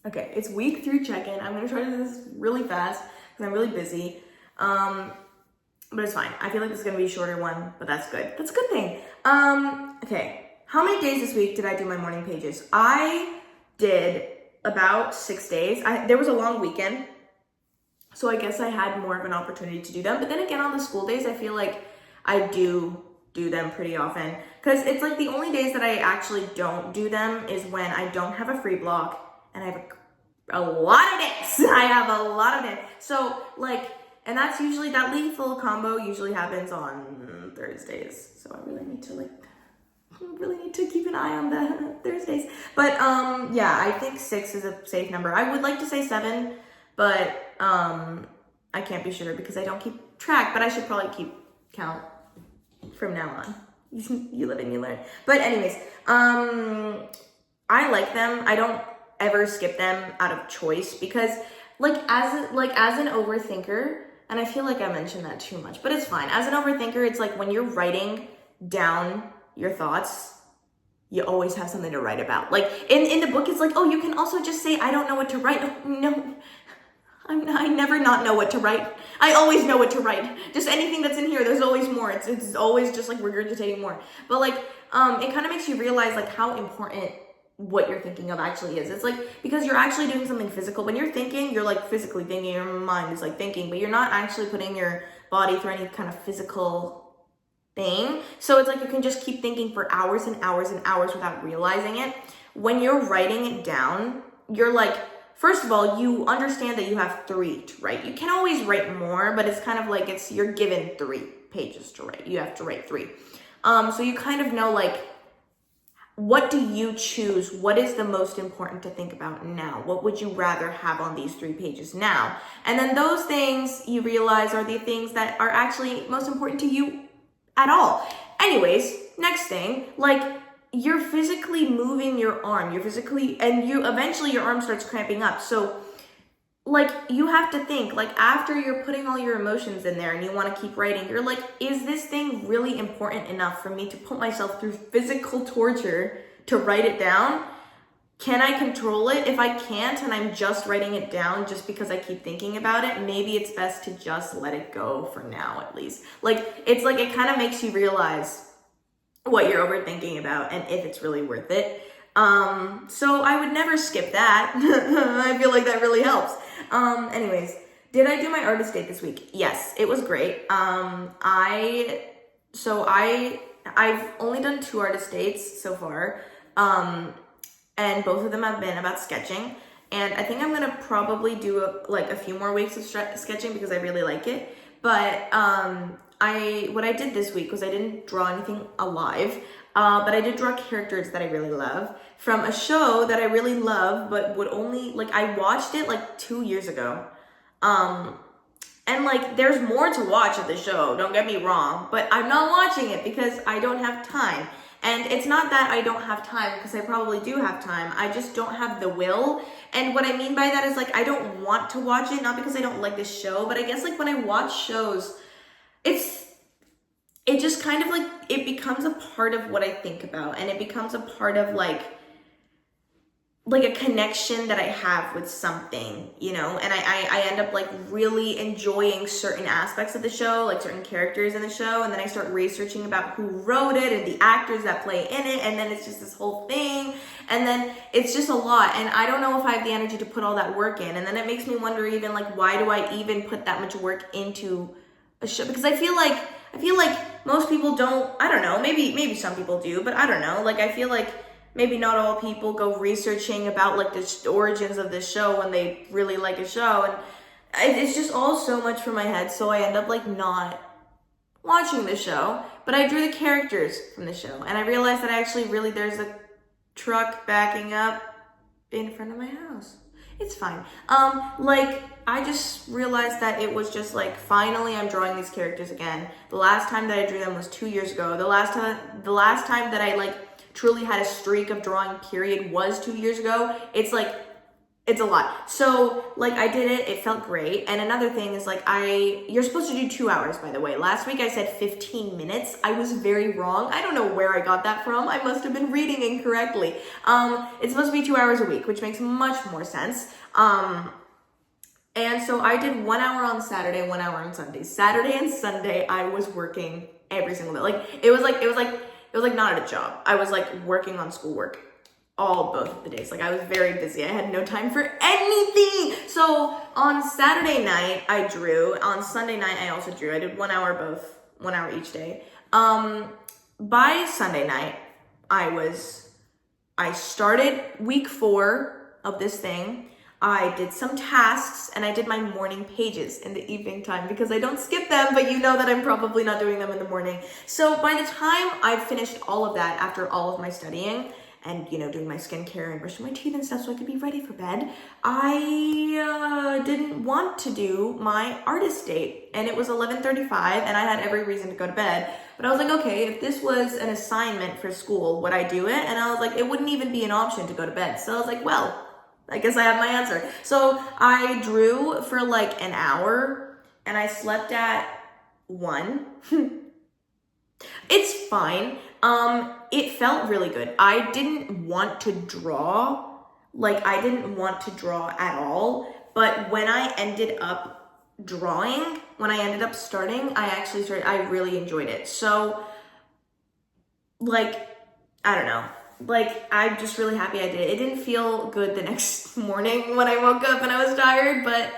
Okay, it's week 3 check-in. I'm gonna try to do this really fast because I'm really busy. But it's fine. I feel like this is gonna be a shorter one, but that's good. That's a good thing. Okay. How many days this week did I do my morning pages? I did about 6 days. There was a long weekend, so I guess I had more of an opportunity to do them. But then again, on the school days, I feel like I do them pretty often because it's like the only days that I actually don't do them is when I don't have a free block and I have a lot of days. I have a lot of days. So like, and that's usually, that lethal combo usually happens on Thursdays. So I really need to keep an eye on the Thursdays. But yeah, I think 6 is a safe number. I would like to say 7, but I can't be sure because I don't keep track, but I should probably keep count from now on. You live and you learn. But anyways, I like them. I don't ever skip them out of choice because as an overthinker, and I feel like I mentioned that too much, but it's fine. As an overthinker, it's like when you're writing down your thoughts, you always have something to write about. Like in the book, it's like, oh, you can also just say, I don't know what to write. No, I never not know what to write. I always know what to write. Just anything that's in here, there's always more. It's always just like regurgitating more. But like, it kind of makes you realize like how important what you're thinking of actually is. It's like, because you're actually doing something physical. When you're thinking, you're like physically thinking, your mind is like thinking, but you're not actually putting your body through any kind of physical thing. So it's like you can just keep thinking for hours and hours and hours without realizing it. When you're writing it down, you're like, first of all, you understand that you have 3 to write. You can always write more, but it's kind of like you're given 3 pages to write. You have to write 3. So you kind of know like, what do you choose? What is the most important to think about now? What would you rather have on these 3 pages now? And then those things you realize are the things that are actually most important to you at all. Anyways, next thing, like you're physically moving your arm. And eventually your arm starts cramping up. So like you have to think, like after you're putting all your emotions in there and you want to keep writing, you're like, is this thing really important enough for me to put myself through physical torture to write it down? Can I control it? If I can't and I'm just writing it down just because I keep thinking about it, maybe it's best to just let it go for now at least. Like it's like it kind of makes you realize what you're overthinking about and if it's really worth it. So I would never skip that. I feel like that really helps. Anyways, did I do my artist date this week? Yes, it was great. I've only done 2 artist dates so far. And both of them have been about sketching. And I think I'm gonna probably do a few more weeks of sketching because I really like it. But what I did this week was I didn't draw anything alive, but I did draw characters that I really love from a show that I really love, but I watched it like 2 years ago. And like, there's more to watch of the show, don't get me wrong, but I'm not watching it because I don't have time. And it's not that I don't have time, because I probably do have time. I just don't have the will. And what I mean by that is like, I don't want to watch it, not because I don't like this show, but I guess like when I watch shows, it just kind of like, it becomes a part of what I think about, and it becomes a part of like a connection that I have with something, you know, and I end up like really enjoying certain aspects of the show, like certain characters in the show, and then I start researching about who wrote it and the actors that play in it, and then it's just this whole thing, and then it's just a lot, and I don't know if I have the energy to put all that work in, and then it makes me wonder even like, why do I even put that much work into a show? Because I feel like most people don't, I don't know, maybe some people do, but I don't know, like I feel like maybe not all people go researching about like the origins of this show when they really like a show, and it's just all so much for my head, so I end up like not watching the show, but I drew the characters from the show, and I realized that actually really there's a truck backing up in front of my house. It's fine. Like I just realized that it was just like, finally I'm drawing these characters again. The last time that I drew them was 2 years ago. The last time that I like truly had a streak of drawing period was 2 years ago. It's like It's a lot. So like I did it, it felt great. And another thing is like you're supposed to do 2 hours, by the way. Last week I said 15 minutes. I was very wrong. I don't know where I got that from. I must have been reading incorrectly. It's supposed to be 2 hours a week, which makes much more sense. And so I did 1 hour on Saturday, 1 hour on Sunday. Saturday and Sunday I was working every single day. It was like not at a job. I was like working on schoolwork both of the days. Like I was very busy. I had no time for anything. So on Saturday night I drew. On Sunday night I also drew. I did 1 hour 1 hour each day. By Sunday night I started week 4 of this thing. I did some tasks and I did my morning pages in the evening time because I don't skip them, but you know that I'm probably not doing them in the morning. So by the time I've finished all of that after all of my studying and, doing my skincare and brushing my teeth and stuff so I could be ready for bed, I didn't want to do my artist date. And it was 11:35 and I had every reason to go to bed. But I was like, okay, if this was an assignment for school, would I do it? And I was like, it wouldn't even be an option to go to bed. So I was like, well, I guess I have my answer. So I drew for like an hour and I slept at 1. It's fine. It felt really good. I didn't want to draw. I didn't want to draw at all. But when I ended up drawing, when I ended up starting, I really enjoyed it. So I don't know. I'm just really happy I did it. It didn't feel good the next morning when I woke up and I was tired, but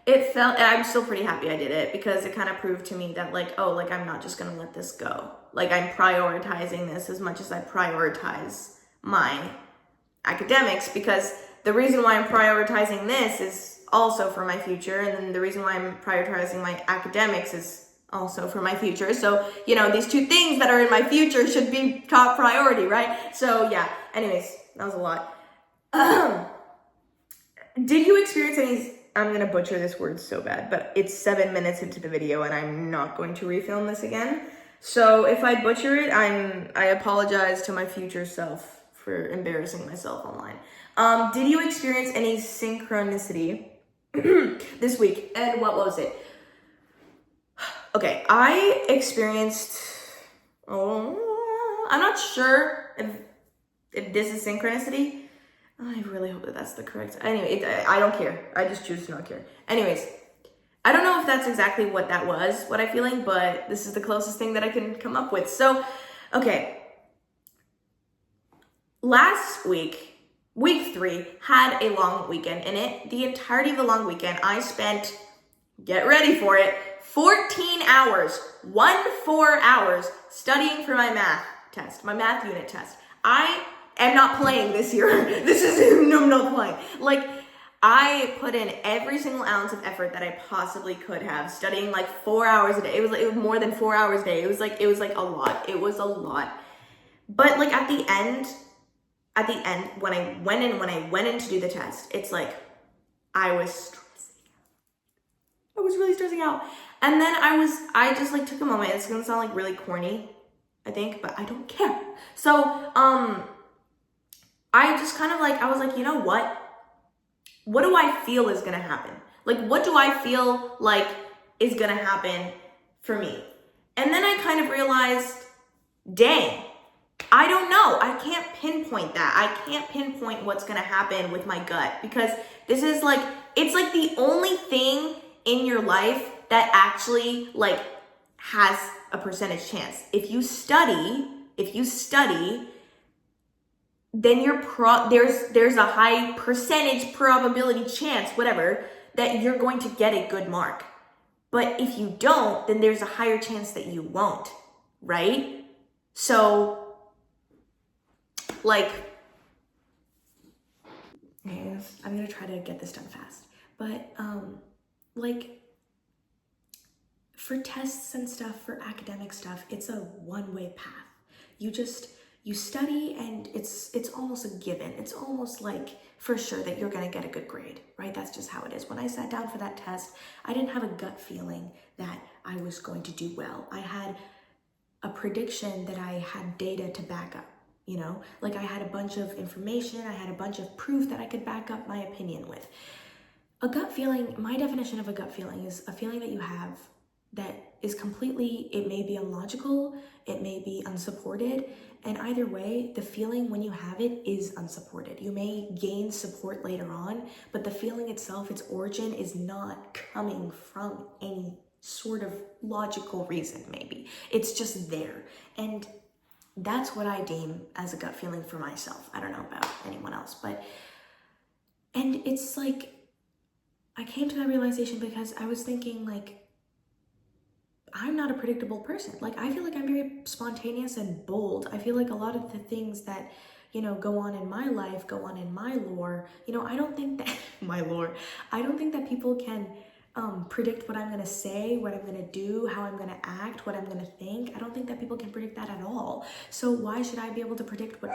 I'm still pretty happy I did it because it kind of proved to me that I'm not just going to let this go. I'm prioritizing this as much as I prioritize my academics, because the reason why I'm prioritizing this is also for my future. And then the reason why I'm prioritizing my academics is also for my future. So, these two things that are in my future should be top priority, right? So yeah, anyways, that was a lot. Did you experience any, I'm going to butcher this word so bad, but it's 7 minutes into the video and I'm not going to refilm this again. So if I butcher it, I apologize to my future self for embarrassing myself online. Did you experience any synchronicity this week? And what was it? Okay, I experienced, I'm not sure if this is synchronicity. I really hope that that's the correct, anyway, I don't care. I just choose to not care. Anyways, I don't know if that's exactly what that was, what I'm feeling, but this is the closest thing that I can come up with. So, okay. Last week, week 3, had a long weekend in it. The entirety of the long weekend, I spent, get ready for it, 14 hours, 4 hours studying for my math test, my math unit test. I am not playing this year. I'm not playing. I put in every single ounce of effort that I possibly could have, studying 4 hours a day. It was more than 4 hours a day. It was a lot. It was a lot. But at the end, when I went in to do the test, it's I was stressing out. I was really stressing out. And then I just took a moment. It's gonna sound really corny, I think, but I don't care. So, I just kind of I was you know what? What do I feel is gonna happen? What do I feel is gonna happen for me? And then I kind of realized, dang, I don't know. I can't pinpoint that. I can't pinpoint what's gonna happen with my gut, because this is it's the only thing in your life that actually has a percentage chance. If you study, then there's a high percentage probability chance, whatever, that you're going to get a good mark. But if you don't, then there's a higher chance that you won't, right? So anyways, I'm gonna try to get this done fast. But for tests and stuff, for academic stuff, it's a one-way path. You study and it's almost a given. It's almost for sure that you're gonna get a good grade, right? That's just how it is. When I sat down for that test, I didn't have a gut feeling that I was going to do well. I had a prediction that I had data to back up. you know? Like I had a bunch of information, I had a bunch of proof that I could back up my opinion with. A gut feeling, my definition of a gut feeling is a feeling that you have that is completely, it may be illogical, it may be unsupported, and either way, the feeling when you have it is unsupported. You may gain support later on, but the feeling itself, its origin is not coming from any sort of logical reason, maybe. It's just there. And that's what I deem as a gut feeling for myself. I don't know about anyone else, and it's like, I came to that realization because I was thinking like, I'm not a predictable person. Like, I feel like I'm very spontaneous and bold. I feel like a lot of the things that, you know, go on in my life, go on in my lore. You know, I don't think that, my lore, I don't think that people can predict what I'm gonna say, what I'm gonna do, how I'm gonna act, what I'm gonna think. I don't think that people can predict that at all. So why should I be able to predict what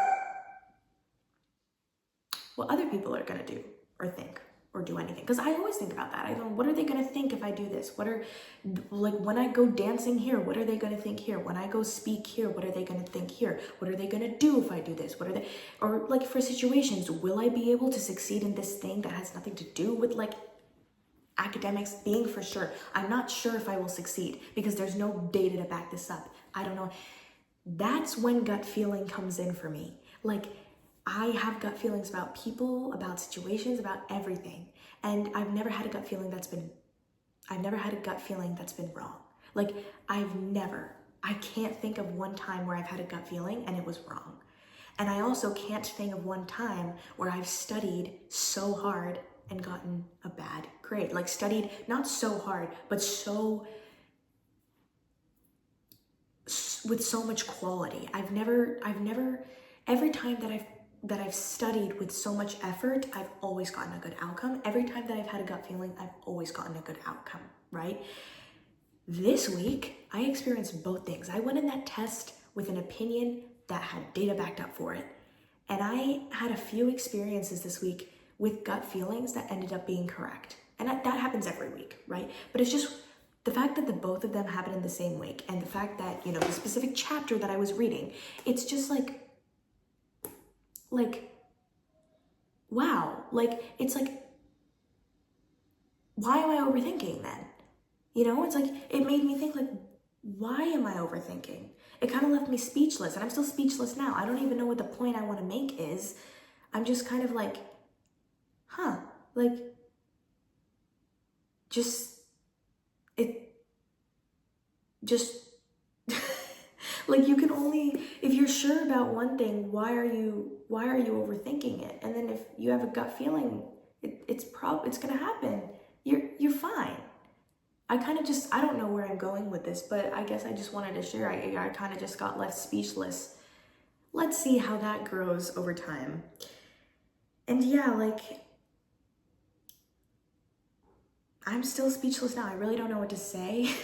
other people are gonna do or think? Or do anything, because I always think about that. I go, what are they gonna think if I do this? What are, like, when I go dancing here, what are they gonna think here? When I go speak here, what are they gonna think here? What are they gonna do if I do this? What are they, or like for situations, will I be able to succeed in this thing that has nothing to do with like academics? Being for sure, I'm not sure if I will succeed because there's no data to back this up. I don't know. That's when gut feeling comes in for me. Like, I have gut feelings about people, about situations, about everything. And I've never had a gut feeling that's been wrong. Like, I can't think of one time where I've had a gut feeling and it was wrong. And I also can't think of one time where I've studied so hard and gotten a bad grade. Like, studied not so hard, but with so much quality. Every time that I've studied with so much effort, I've always gotten a good outcome. Every time that I've had a gut feeling, I've always gotten a good outcome, right? This week, I experienced both things. I went in that test with an opinion that had data backed up for it. And I had a few experiences this week with gut feelings that ended up being correct. And that happens every week, right? But it's just the fact that the both of them happened in the same week, and the fact that, you know, the specific chapter that I was reading, it's just like, wow, like, it's like, why am I overthinking then? You know, it's like, it made me think like, why am I overthinking? It kind of left me speechless, and I'm still speechless now. I don't even know what the point I want to make is. I'm just kind of like, like, like, you can only, if you're sure about one thing, why are you overthinking it? And then if you have a gut feeling, it's gonna happen. You're fine. I don't know where I'm going with this, but I guess I just wanted to share. I kind of just got left speechless. Let's see how that grows over time. And yeah, like, I'm still speechless now. I really don't know what to say.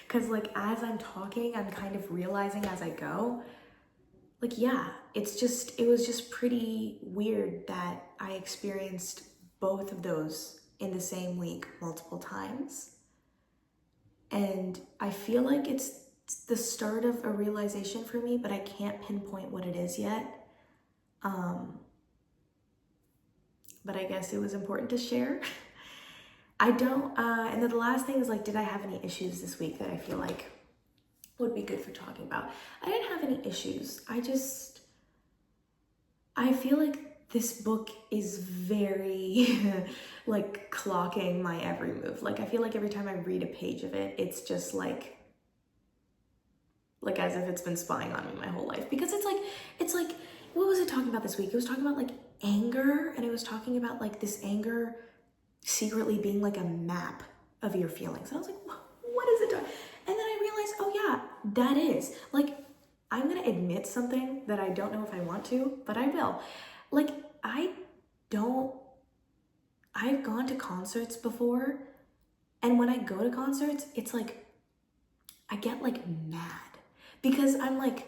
Because, like, as I'm talking, I'm kind of realizing as I go, like, yeah, it was just pretty weird that I experienced both of those in the same week multiple times. And I feel like it's the start of a realization for me, but I can't pinpoint what it is yet. But I guess it was important to share. And then the last thing is, like, did I have any issues this week that I feel like would be good for talking about? I didn't have any issues. I feel like this book is very, like, clocking my every move. Like, I feel like every time I read a page of it, it's just like as if it's been spying on me my whole life. Because it's like, what was it talking about this week? It was talking about, like, anger, and it was talking about, like, this anger secretly being like a map of your feelings. And I was like, what is it doing? And then I realized, oh yeah, that is. Like, I'm gonna admit something that I don't know if I want to, but I will. Like, I've gone to concerts before, and when I go to concerts, it's like, I get like mad. Because I'm like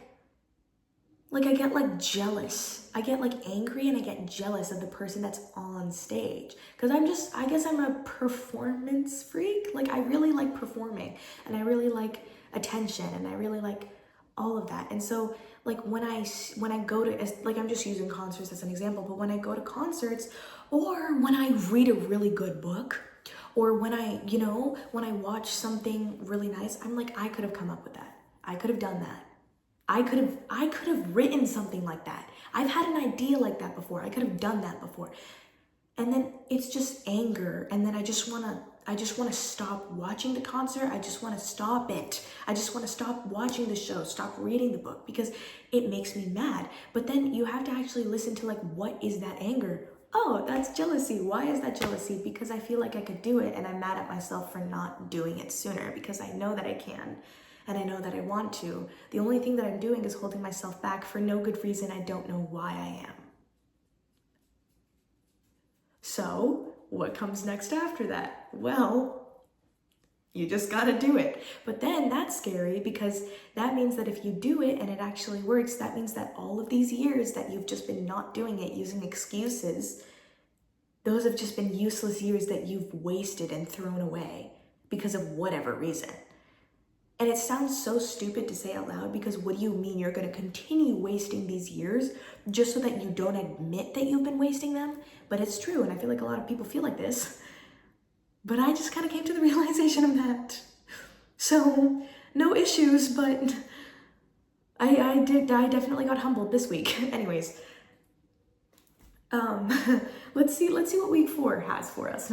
I get like jealous. I get like angry and I get jealous of the person that's on stage. Because I guess I'm a performance freak. Like, I really like performing, and I really like attention, and I really like all of that. And so like when I go to, like, I'm just using concerts as an example, but when I go to concerts, or when I read a really good book, or when I, when I watch something really nice, I'm like, I could have come up with that. I could have done that. I could have written something like that. I've had an idea like that before. I could have done that before. And then it's just anger. And then I just want to stop watching the concert. I just want to stop it. I just want to stop watching the show, stop reading the book, because it makes me mad. But then you have to actually listen to, like, what is that anger? Oh, that's jealousy. Why is that jealousy? Because I feel like I could do it, and I'm mad at myself for not doing it sooner, because I know that I can, and I know that I want to. The only thing that I'm doing is holding myself back for no good reason. I don't know why I am. So what comes next after that? Well, you just gotta do it. But then that's scary, because that means that if you do it and it actually works, that means that all of these years that you've just been not doing it, using excuses, those have just been useless years that you've wasted and thrown away because of whatever reason. And it sounds so stupid to say out loud, because what do you mean you're going to continue wasting these years just so that you don't admit that you've been wasting them? But it's true, and I feel like a lot of people feel like this. But I just kind of came to the realization of that. So, no issues, but I definitely got humbled this week. Anyways, let's see what week 4 has for us.